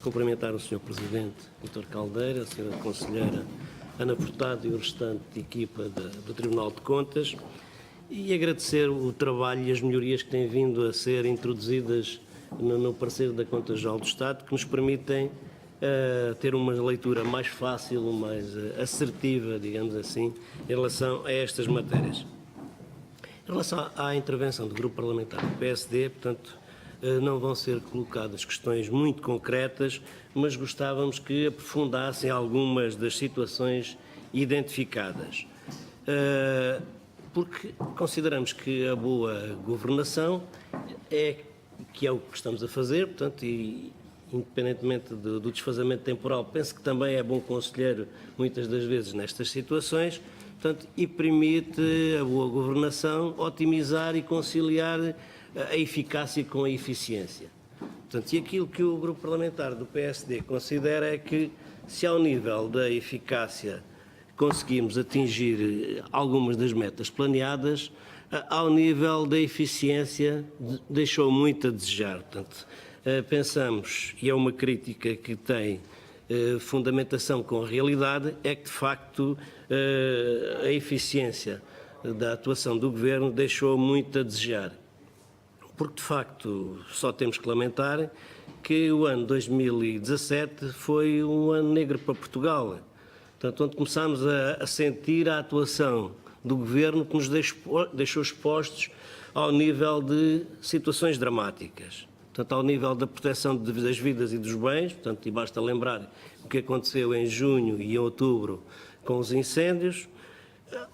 Cumprimentar o Sr. Presidente, Dr. Caldeira, a Sra. Conselheira Ana Furtado e o restante de equipa do Tribunal de Contas e agradecer o trabalho e as melhorias que têm vindo a ser introduzidas no parecer da Conta Geral do Estado, que nos permitem ter uma leitura mais fácil, mais assertiva, digamos assim, em relação a estas matérias. Em relação à intervenção do Grupo Parlamentar do PSD, portanto, não vão ser colocadas questões muito concretas, mas gostávamos que aprofundassem algumas das situações identificadas. Porque consideramos que a boa governação é o que estamos a fazer, portanto, e independentemente do desfazamento temporal, penso que também é bom conselheiro muitas das vezes nestas situações, portanto, e permite a boa governação otimizar e conciliar a eficácia com a eficiência. Portanto, e aquilo que o Grupo Parlamentar do PSD considera é que, se ao nível da eficácia conseguimos atingir algumas das metas planeadas, ao nível da eficiência deixou muito a desejar. Portanto, pensamos, e é uma crítica que tem fundamentação com a realidade, é que, de facto, a eficiência da atuação do Governo deixou muito a desejar. Porque, de facto, só temos que lamentar que o ano 2017 foi um ano negro para Portugal. Portanto, onde começámos a sentir a atuação do Governo que nos deixou expostos ao nível de situações dramáticas. Portanto, ao nível da proteção das vidas e dos bens, portanto, e basta lembrar o que aconteceu em junho e em outubro com os incêndios,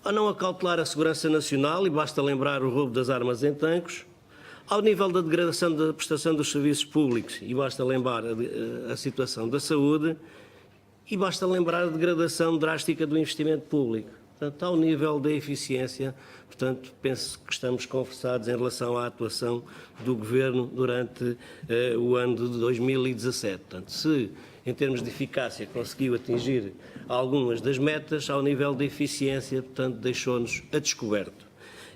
a não acautelar a segurança nacional, e basta lembrar o roubo das armas em Tancos, ao nível da degradação da prestação dos serviços públicos, e basta lembrar a situação da saúde, e basta lembrar a degradação drástica do investimento público. Portanto, ao nível da eficiência, portanto, penso que estamos conversados em relação à atuação do Governo durante o ano de 2017. Portanto, se em termos de eficácia conseguiu atingir algumas das metas, ao nível da eficiência, portanto, deixou-nos a descoberto.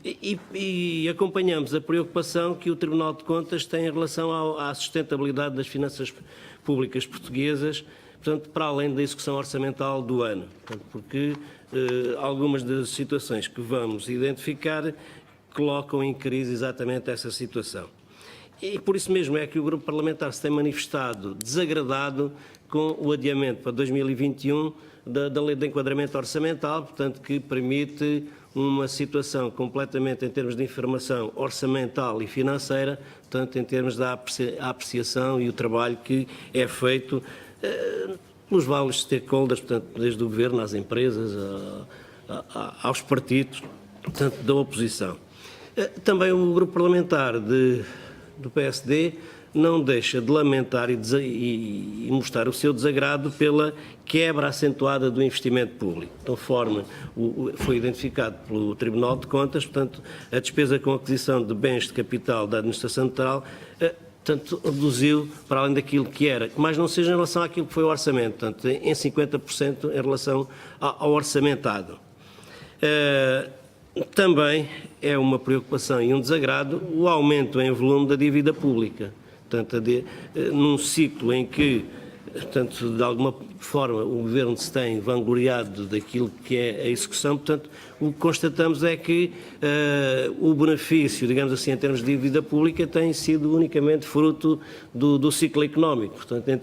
E acompanhamos a preocupação que o Tribunal de Contas tem em relação à sustentabilidade das finanças públicas portuguesas, portanto, para além da execução orçamental do ano, portanto, porque algumas das situações que vamos identificar colocam em crise exatamente essa situação. E por isso mesmo é que o Grupo Parlamentar se tem manifestado desagradado com o adiamento para 2021 da Lei de Enquadramento Orçamental, portanto, que permite uma situação completamente em termos de informação orçamental e financeira, portanto, em termos da apreciação e o trabalho que é feito nos vários stakeholders, portanto, desde o Governo às empresas, aos partidos, portanto, da oposição. Também o Grupo Parlamentar do PSD não deixa de lamentar e mostrar o seu desagrado pela quebra acentuada do investimento público, conforme foi identificado pelo Tribunal de Contas. Portanto, a despesa com aquisição de bens de capital da Administração Central portanto, reduziu para além daquilo que era, mas não seja em relação àquilo que foi o orçamento, portanto, em 50% em relação ao orçamentado. Também é uma preocupação e um desagrado o aumento em volume da dívida pública. Portanto, num ciclo em que, portanto, de alguma forma o Governo se tem vangloriado daquilo que é a execução, portanto, o que constatamos é que o benefício, digamos assim, em termos de dívida pública, tem sido unicamente fruto do ciclo económico. Portanto, em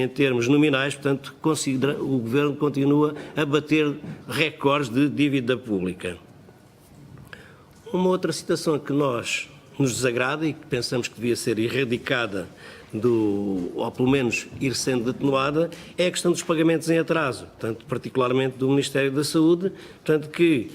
termos nominais, portanto, o Governo continua a bater recordes de dívida pública. Uma outra situação que nos desagrada e que pensamos que devia ser erradicada ou pelo menos ir sendo atenuada, é a questão dos pagamentos em atraso, portanto, particularmente do Ministério da Saúde, portanto, que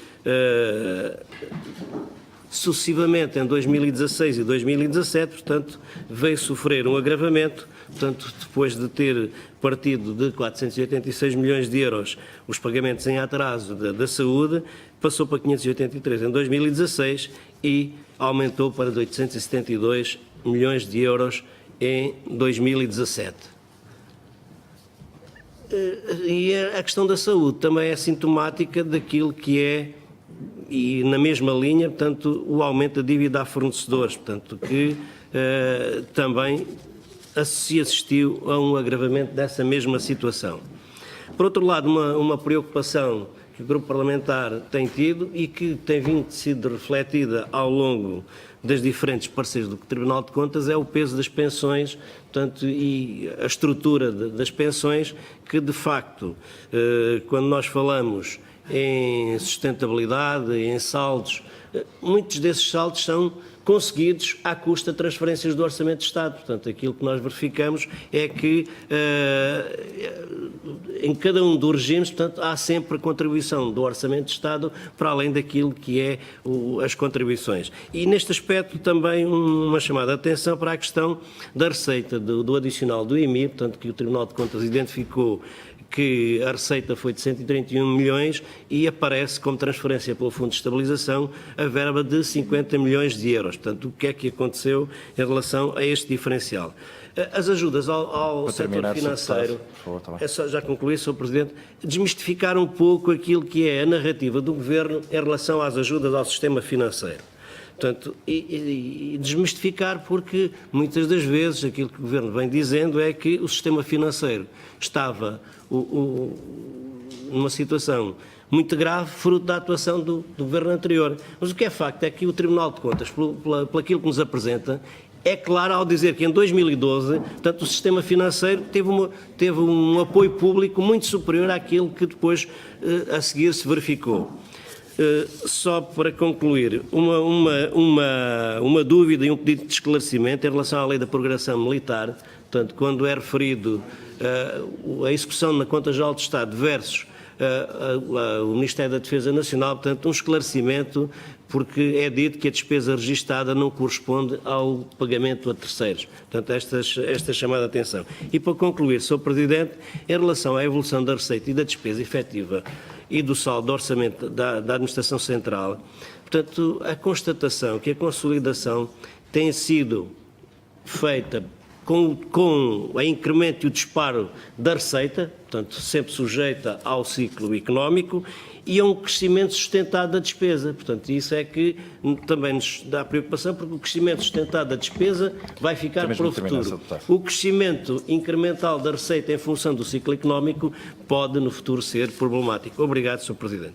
sucessivamente em 2016 e 2017, portanto, veio sofrer um agravamento, portanto, depois de ter partido de 486 milhões de euros os pagamentos em atraso da saúde, passou para 583 em 2016 e aumentou para 872 milhões de euros em 2017. E a questão da saúde também é sintomática daquilo que é, e na mesma linha, portanto, o aumento da dívida a fornecedores, portanto, que também se assistiu a um agravamento dessa mesma situação. Por outro lado, uma preocupação que o grupo parlamentar tem tido e que tem vindo sido refletida ao longo das diferentes parceiros do Tribunal de Contas é o peso das pensões, portanto, e a estrutura das pensões, que de facto, quando nós falamos em sustentabilidade, em saldos, muitos desses saldos são conseguidos à custa de transferências do Orçamento de Estado. Portanto, aquilo que nós verificamos é que em cada um dos regimes, portanto, há sempre contribuição do Orçamento de Estado para além daquilo que é as contribuições. E neste aspecto também uma chamada de atenção para a questão da receita do adicional do IMI, portanto, que o Tribunal de Contas identificou que a receita foi de 131 milhões e aparece como transferência pelo Fundo de Estabilização a verba de 50 milhões de euros. Portanto, o que é que aconteceu em relação a este diferencial? As ajudas ao setor financeiro, já concluí, Sr. Presidente, desmistificar um pouco aquilo que é a narrativa do Governo em relação às ajudas ao sistema financeiro. Portanto, e desmistificar, porque muitas das vezes aquilo que o Governo vem dizendo é que o sistema financeiro estava numa situação muito grave, fruto da atuação do Governo anterior. Mas o que é facto é que o Tribunal de Contas, pelo aquilo que nos apresenta, é claro ao dizer que em 2012, portanto, o sistema financeiro teve um apoio público muito superior àquilo que depois, a seguir, se verificou. Só para concluir, uma dúvida e um pedido de esclarecimento em relação à lei da progressão militar. Portanto, quando é referido a execução na Conta Geral do Estado versus o Ministério da Defesa Nacional, portanto, um esclarecimento, porque é dito que a despesa registada não corresponde ao pagamento a terceiros. Portanto, esta chamada a atenção. E para concluir, Sr. Presidente, em relação à evolução da receita e da despesa efetiva e do saldo do orçamento da Administração Central, portanto, a constatação que a consolidação tem sido feita com o incremento e o disparo da receita, portanto, sempre sujeita ao ciclo económico, e a um crescimento sustentado da despesa. Portanto, isso é que também nos dá preocupação, porque o crescimento sustentado da despesa vai ficar para o futuro. O crescimento incremental da receita em função do ciclo económico pode, no futuro, ser problemático. Obrigado, Sr. Presidente.